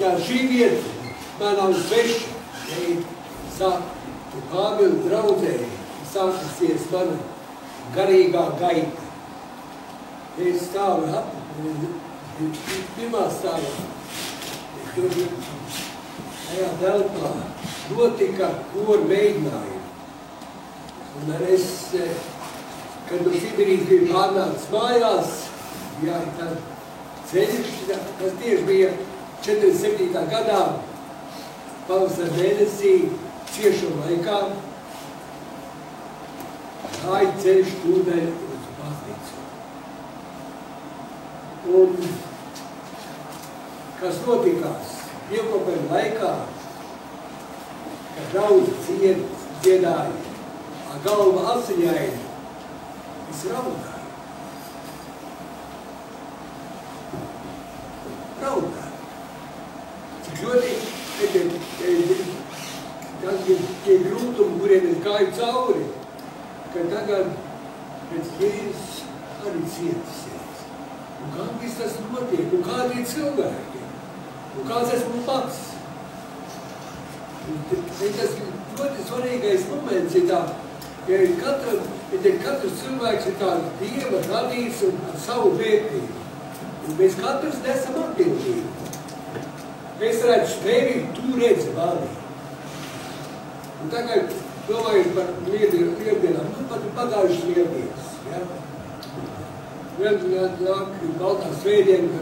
Jā, šī vieta man nav sveša. Sāku Pāvila draudzē, sākusies mana garīgā gaita. Es stāvu pirmā stāvā. Tur tajā telpā notika koru mēģinājumi. Un es, kad no Sibirijas biju pārnācis mājās, jā, tā ceļš, tas tieši bija 47. gadā, pavasara mēnesī, ciešuma laikā, gāja ceļš tūdaļ uz baznīcu. Un kas notikās dievkopēm laikā, kad draudze dziedāja, galva asiņaina, es raudāju. Cik ļoti tie grūtumi, kuriem es gāju cauri, ka tagad pēc Jēzus arī cietusies. Un kā viss tas notiek, un kādi ir cilvēki, un kāds esmu pats. Tas ļoti svarīgais moments ir tā, ja katrs cilvēks ir tā Dieva radīts un ar savu vērtību. Un mēs katrs nesam atbildīgi. Es redzu tevi, tu redzi mani. Un tagad domājot par lieldienām, pat pagājušas lieldienas. Ja? Nāk baltā svētdiena,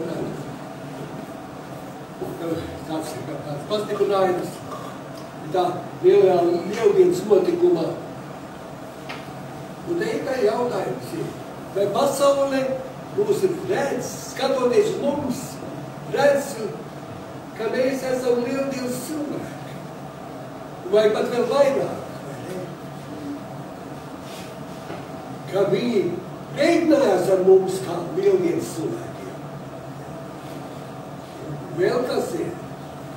tāds pastiprinājums, tā lielajā lieldienas notikumā. Un te ir tā jautājums, vai pasaulē mūs redz, skatoties mums, redz, ka mēs esam lieldienas cilvēki. Vai pat vēl vairāk, vai ne? Ka viņi reiķinājās ar mums kā lieldienas cilvēkiem. Vēl kas ir,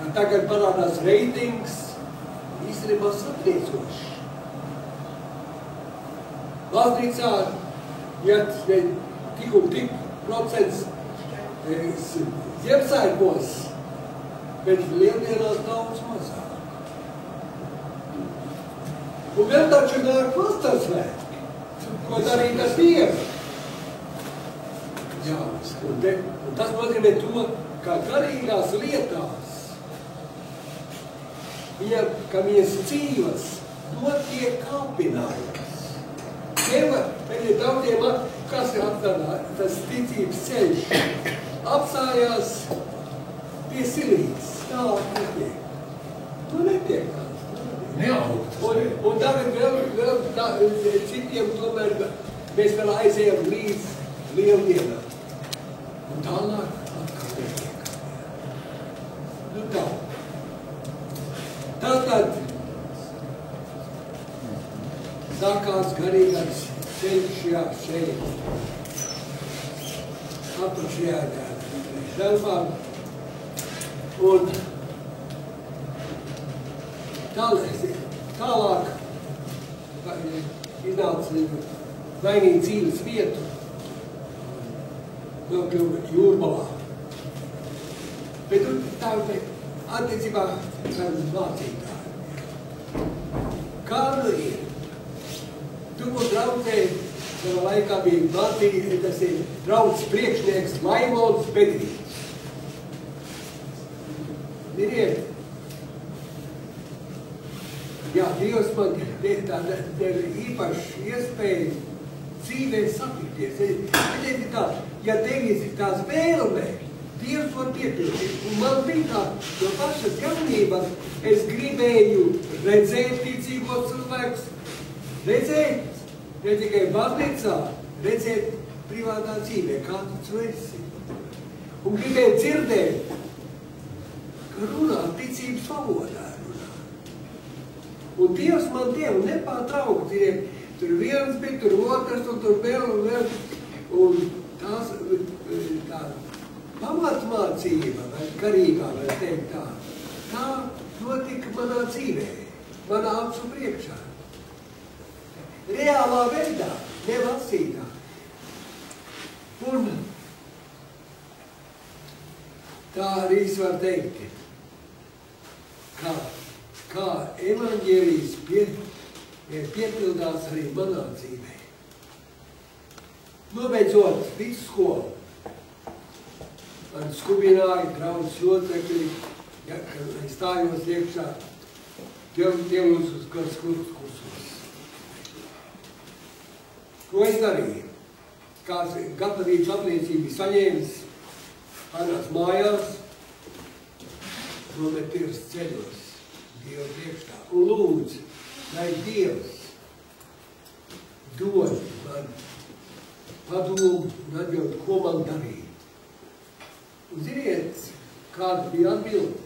ka tagad parādās reitings, īstenībā satriecošs. Baznīcā, ja tik un tik procents Ziemassvētkos, bet lieldienās daudz mazāk. Un vēl taču nāk Vasarsvētki, ko darīt ar Dievu. Jā, un tas nozīmē to, ka garīgās lietās, ka viņas dzīves notiek kāpinājums. Pēc daudziem, kas ir atvedā, tas ticības ceļš, apstājās pie silītes, tālāk netiek. To netiek tāds. Neaugt. Un tagad vēl citiem tomēr mēs vēl aizējam līdz lieldienām. Un tālāk atkal netiek. Nu tā. Tātad sākās garīgais ceļš šeit, apakšajā telpā, un tālāk iznāca mainīt dzīves vietu, nokļuva Jūrmalā. Bet tā attiecībā mācītāji. Kā nu ir? Turbūt draudzē savā laikā bija mācīja, tas ir draudzes priekšnieks Laimons Bedrīts. Miriet, jā, Dievs man deva īpašu iespēju dzīvē satikties. Ir tā, ja tev ir tās vēlme, Dievs var piepildīt. Un man bija tā, no pašas jaunības es gribēju redzēt ticīgos cilvēkus, redzēt, ne tikai baznīcā, redzēt privātā dzīvē, kā tu esi. Un gribēt dzirdēt, ka runā ticības valodā runā. Un Dievs man deva nepārtraukti, tur viens bija, tur otrs, un tur vēl, un tās tā pamatmācība, vai garīgā, vai teikt tā notika manā dzīvē, manā acu priekšā. Reālā veidā, nevasītā. Un tā arī es varu teikt, kā evaņģēlijs piepildās arī manā dzīvē. Nobeidzot vidusskolu, man skubināja draudzes locekļi, kad stājos iekšā teoloģiskos kursos. Ko es darīju? Kāds gatavības apliecību saņēmis, pārnāc mājās, nomet pirksts ceļos, Dievu priekšā, un lūdzu, lai Dievs dod man padomu un atbild, ko man darīt. Un ziniet, kāda bija atbilde?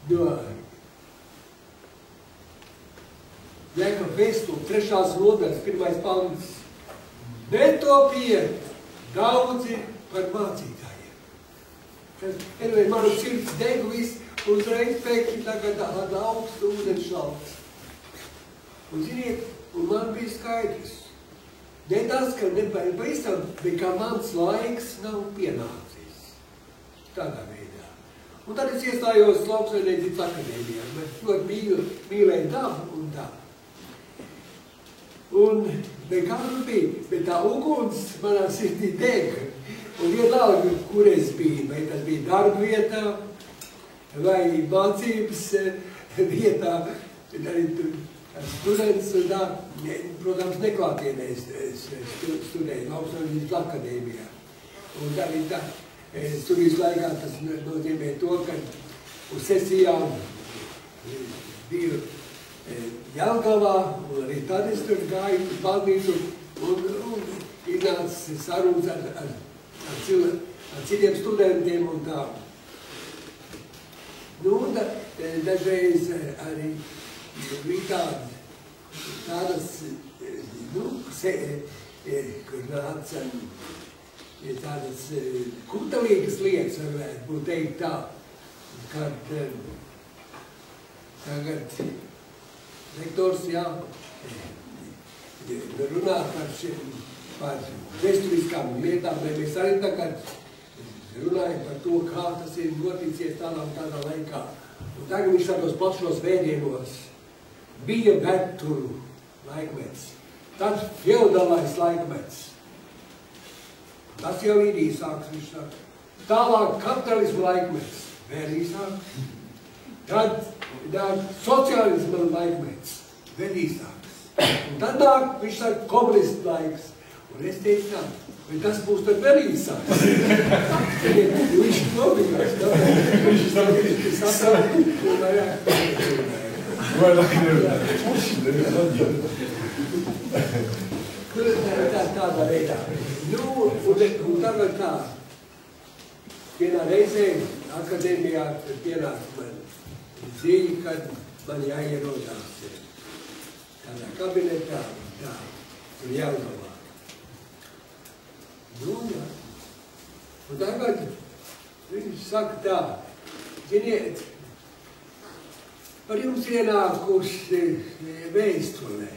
No Jēkab vēstule, 3. nodaļas, 1. pants. Netopiet daudzi par mācītājiem. Kad manu sirds deg viss, uzreiz pēkšņi tagad tāda augsta ūdens šalts. Un ziniet, un man bija skaidrs. Ne tas, ka nepavisam, bet kā mans laiks nav pienācis. Tādā veidā. Un tad es iestājos Lauksaimniecības akadēmijā. Es ļoti mīlēju dabu un dabu. Un kā tur bija, bet tā uguns manā sirdī dega. Un vienalga, kur es biju, vai tas bija darba vietā, vai mācības vietā, arī students, protams, neklātienē studēju Lauksaimniecības akadēmijā. Un arī tā, studijas laikā tas nozīmē to, ka uz sesijām biju Jelgavā, un arī tad es tur gāju uz baznīcu un iznāca sarunas ar citiem studentiem un tā. Nu, un dažreiz arī bija tādas, kur nāca tādas kutelīgas lietas, varētu būt teikt tā, kad tagad rektors, runā par vēsturiskām lietām, bet mēs arī tagad runājam par to, kā tas ir noticies tādā laikā. Un tagad viņš tādos plašos vēdienos bija Berturu laikmets, tad feodalais laikmets. Tas jau ir īsāks, viņš saka. Tālāk kapitalismu laikmets, vēl īsāks. Tad sociālisma laikmets, vēl īsāks. Un tad nāk, viņš saka, komunistu laiks. Un es teicu tā, bet tas būs tad vēl īsāks. Viņš nobigās, viņš saprāt, un vairāk. Tādā veidā. Nu, un tagad tā, vienā reizē akadēmijā pienāk man ziņa, kad man jāierodās tādā kabinetā, tā, un Jelgavā. Nu, jā. Un tagad viņš saka tā, ziniet, par jums ienākusi vēstulē,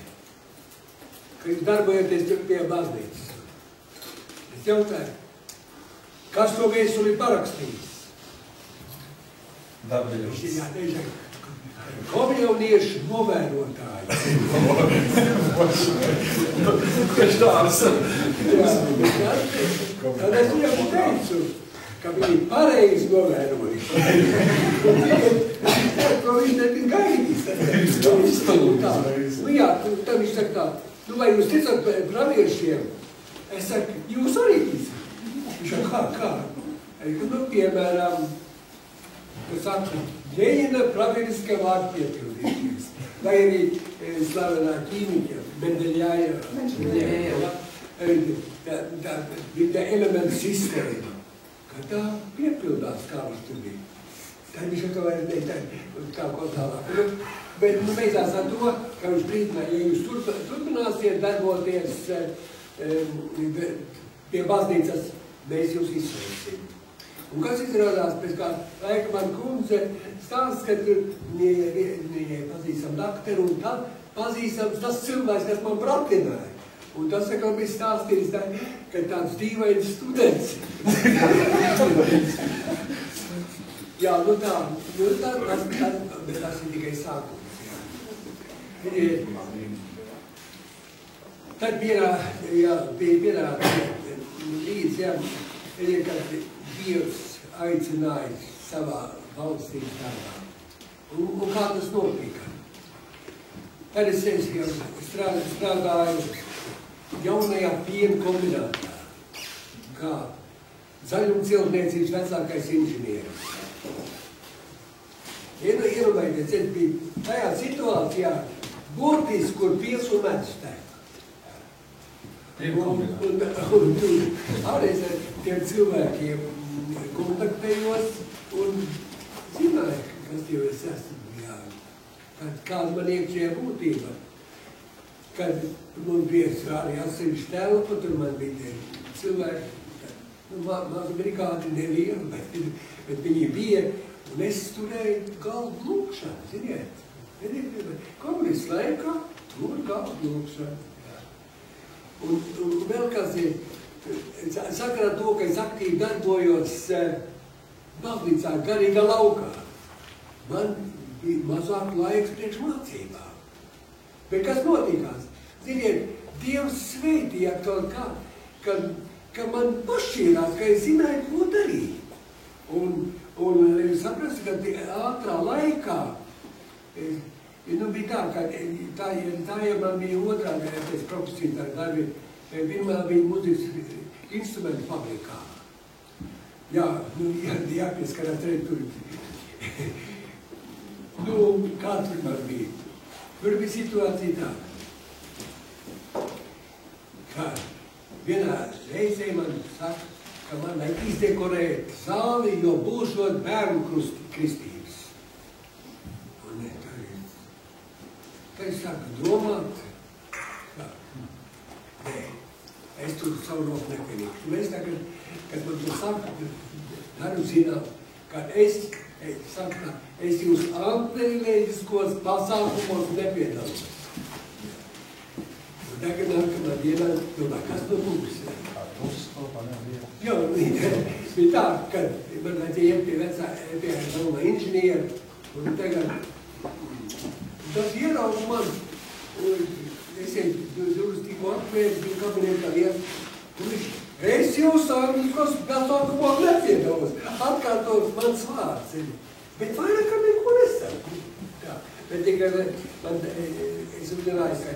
ka jūs darbojaties pie baznīcas. Es jautāju, kas to vēstuli parakstījis? Dabiļus. Komjauniešu novērotāji. Tieši tāds. Tad es viņam teicu, ka viņi pareizi novērojuši. To viņš nebija gaidījis. Nu jā, tad viņš saka tā, nu vai jūs ticat praviešiem? Es saku, jūs arī ticat. Viņš saka, kā? Nu, piemēram, kas saka, Ļeņina pravietiskā vārda piepildīšanas. Vai arī slavenā ķīmika, Mendeļāja, tā elementu sistēma, ka tā piepildās, kā viņš tur bija. Tad viņš atkal vairs teikt, kā ko tālāk. Bet beidzās ar to, ka viņš brīdināja, ja jūs turpināsiet darboties pie baznīcas, mēs jūs izsveiksim. Un kas izrādās, pēc kā laika man kundze stāsts, ka tur viņai pazīstam dakteru, un tad pazīstams tas cilvēks, kas man pratināja. Un tas, ka bija stāstījis, ka tāds dīvains students. Jā, nu tā, tas ir tikai sākums, jā. Tad pierāda līdz, jā, kad Dievs aicināja savā valstības darbā. Un kā tas notika? Tad es jau strādāju jaunajā piena kombinātā, kā zaļumciltniecības vecākais inženieris. Iedomājieties, es biju tajā situācijā burtiski, kur piens un medus tek. Un arī es ar tiem cilvēkiem kontaktējos un zināju, kas jau es esmu, jā. Kāda man iekšējā būtība. Kad man bija arī atsevišķi telpa, tur man bija cilvēki, mazu brigādi nevienu, bet viņi bija, un es turēju galvu lūkšanu, ziniet. Komunists laikā tur galvu lūkšanu. Un vēl kāds ir, sakarā to, ka es aktīvi darbojos baznīcā garīgā laukā. Man bija mazāk laiks priekš mācībām. Bet kas notikās? Ziniet, Dievs sveitīja kaut kā, ka man pašķīrās, ka es zināju, ko darīt. Un saprastu, ka ātrā laikā, bija tā, ka tā jau man bija otrā pēc profesijas darbi. Pirmā bija mūzikas instrumentu fabrikā. Jā, jāpieskarās arī tur. Kā tur man bija? Tur bija situācija tā, ka vienā reizē man saka, ka man vajag izdekorēt zāli, jo būšot bērnu kristības. Un tad es sāku domāt, ka nē, es tur savu roku nepienīkšu. Un es tagad, kad man to saka, daru zināt, ka es jūs antireliģiskos pasākumos nepiedalos. Un tagad nākamā dienā, kas to būs? Jā, bija tā, ka man vajadzēja iet pie jaunā inženiera, un tagad tas ierauga man, un es durvis tikko atvēru, bija kabinetā iet, un viņš, es jūs angliskos pasākumos nepiedalos, atkārtot mans vārds, bet vairāk kā neko nesaku. Bet tikai man, es uzzinājos, ka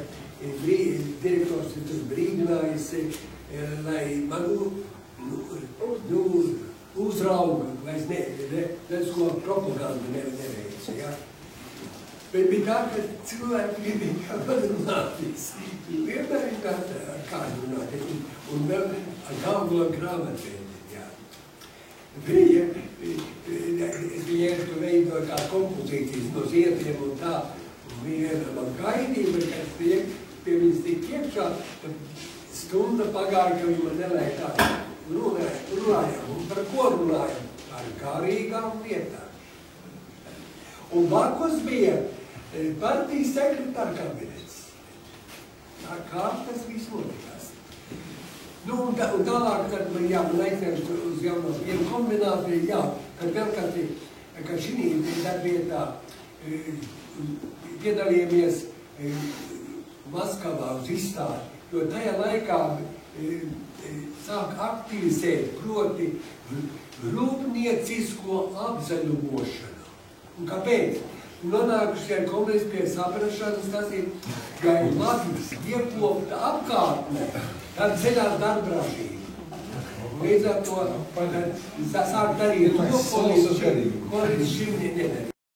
direktors ir tur brīdinājis, lai manu uzrauga, lai es nesko propagandu neveicu, jā. Bet bija tā, ka cilvēki bija kā padrunāties. Vienmēr ir tāda kāda runāties, un vēl ar galvo grāmatveidi, jā. Es viņiem veidoju kā kompozīcijas no ziediem un tā, un viņa man gaidīja, bet kad pie viņas tik iekšā, tad stunda pagāja, ka viņa man nelēja tā. Runājām, un par ko runājām? Par garīgām lietām. Un blakus bija partijas sekretāra kabinets. Kā tas viss notikās. Un tālāk, kad man aizņemt uz jauno pienu kombinātu, jā, kad vēl kā šī darbvietā piedalījāmies Maskavā uz izstādi, jo tajā laikā sāk aktivizēt, proti rūpniecisko apzaļumošanu. Un kāpēc? Nonākuši ar komunisti pie saprašanas, tas ir, ja ir Latvijas iekopta apkārtne, tad ceļās darbražība. Līdz ar to sāk darīt to, ko līdz šim nedarīt.